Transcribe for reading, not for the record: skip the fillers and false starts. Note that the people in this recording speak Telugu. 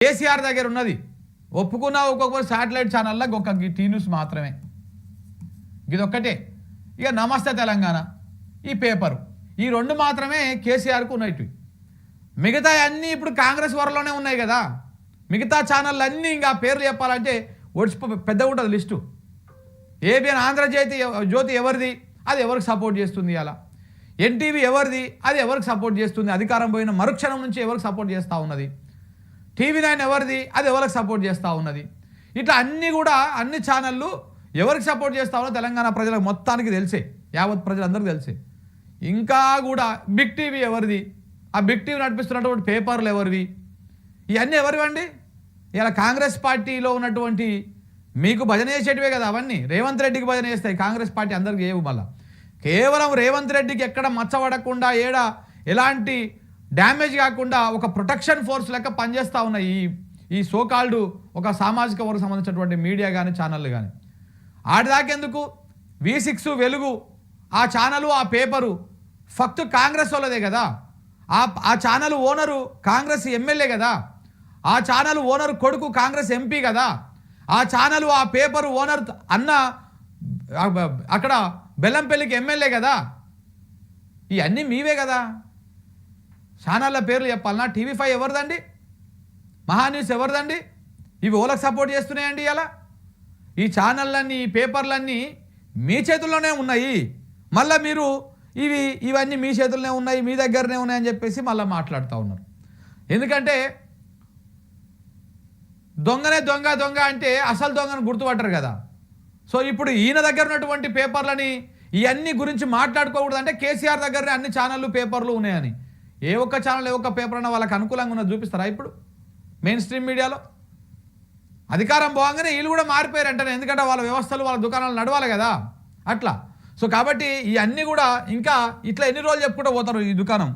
కేసీఆర్ దగ్గర ఉన్నది ఒప్పుకున్నా ఒక్కొక్క శాటిలైట్ ఛానల్లో ఒక టీ న్యూస్ మాత్రమే, ఇదొక్కటే. ఇక నమస్తే తెలంగాణ ఈ పేపరు, ఈ రెండు మాత్రమే కేసీఆర్కు ఉన్నట్టు. మిగతా అన్నీ ఇప్పుడు కాంగ్రెస్ వరలోనే ఉన్నాయి కదా. మిగతా ఛానళ్ళు అన్నీ ఇంకా పేర్లు చెప్పాలంటే పెద్ద ఉంటుంది లిస్టు. ఏబిఎన్ ఆంధ్రజ్యోతి ఎవరిది, అది ఎవరికి సపోర్ట్ చేస్తుంది, అలా ఎన్టీవీ ఎవరిది, అది ఎవరికి సపోర్ట్ చేస్తుంది, అధికారం పోయిన మరుక్షణం నుంచి ఎవరికి సపోర్ట్ చేస్తూ ఉన్నది, టీవీ9 ఎవరిది, అది ఎవరికి సపోర్ట్ చేస్తూ ఉన్నది. ఇట్లా అన్నీ కూడా అన్ని ఛానళ్ళు ఎవరికి సపోర్ట్ చేస్తూ ఉన్నో తెలంగాణ ప్రజలకు మొత్తానికి తెలిసే, యావత్ ప్రజలందరికీ తెలిసే. ఇంకా కూడా బిగ్ టీవీ ఎవరిది, ఆ బిగ్ టీవీ నడిపిస్తున్నటువంటి పేపర్లు ఎవరివి, ఇవన్నీ ఎవరివండి? ఇలా కాంగ్రెస్ పార్టీలో ఉన్నటువంటి మీకు భజన చేసేటివే కదా అవన్నీ. రేవంత్ రెడ్డికి భజన చేస్తాయి, కాంగ్రెస్ పార్టీ అందరికి చేయవు. మళ్ళీ కేవలం రేవంత్ రెడ్డికి ఎక్కడ మచ్చబడకుండా, ఎలాంటి డ్యామేజ్ కాకుండా ఒక ప్రొటెక్షన్ ఫోర్స్ లెక్క పనిచేస్తూ ఉన్నాయి ఈ సోకాల్డ్ ఒక సామాజిక వర్గం సంబంధించినటువంటి మీడియా కానీ ఛానళ్ళు కానీ. ఆడిదాకెందుకు V6 వెలుగు ఆ ఛానలు ఆ పేపరు ఫక్తు కాంగ్రెస్ వాళ్ళదే కదా. ఆ ఛానల్ ఓనరు కాంగ్రెస్ ఎమ్మెల్యే కదా. ఆ ఛానల్ ఓనరు కొడుకు కాంగ్రెస్ ఎంపీ కదా. ఆ ఛానల్ ఆ పేపరు ఓనర్ అన్న అక్కడ బెల్లంపల్లికి ఎమ్మెల్యే కదా. ఇవన్నీ మీవే కదా. ఛానళ్ళ పేర్లు చెప్పాలన్నా TV5 ఎవరిదండి, మహాన్యూస్ ఎవరిదండి, ఇవి ఓలకు సపోర్ట్ చేస్తున్నాయండి. ఇలా ఈ ఛానళ్ళన్నీ ఈ పేపర్లన్నీ మీ చేతుల్లోనే ఉన్నాయి. మళ్ళీ మీరు ఇవన్నీ మీ చేతుల్లోనే ఉన్నాయి, మీ దగ్గరనే ఉన్నాయని చెప్పేసి మళ్ళీ మాట్లాడుతూ ఉన్నారు. ఎందుకంటే దొంగనే దొంగ అంటే అసలు దొంగను గుర్తుపట్టరు కదా. సో ఇప్పుడు ఈయన దగ్గర ఉన్నటువంటి పేపర్లని ఇవన్నీ గురించి మాట్లాడుకోకూడదంటే కేసీఆర్ దగ్గరనే అన్ని ఛానళ్ళు పేపర్లు ఉన్నాయని. ఏ ఒక్క ఛానల్ ఏ ఒక్క పేపర్ అన్నా వాళ్ళకి అనుకూలంగా ఉన్నది చూపిస్తారా? ఇప్పుడు మెయిన్ స్ట్రీమ్ మీడియాలో అధికారం పోగానే వీళ్ళు కూడా మారిపోయారంటారు. ఎందుకంటే వాళ్ళ వ్యవస్థలు వాళ్ళ దుకాణాలు నడవాలి కదా అట్లా. సో కాబట్టి ఇవన్నీ కూడా ఇంకా ఇట్లా ఎన్ని రోజులు చెప్పుకుంటూ పోతారు ఈ దుకాణం.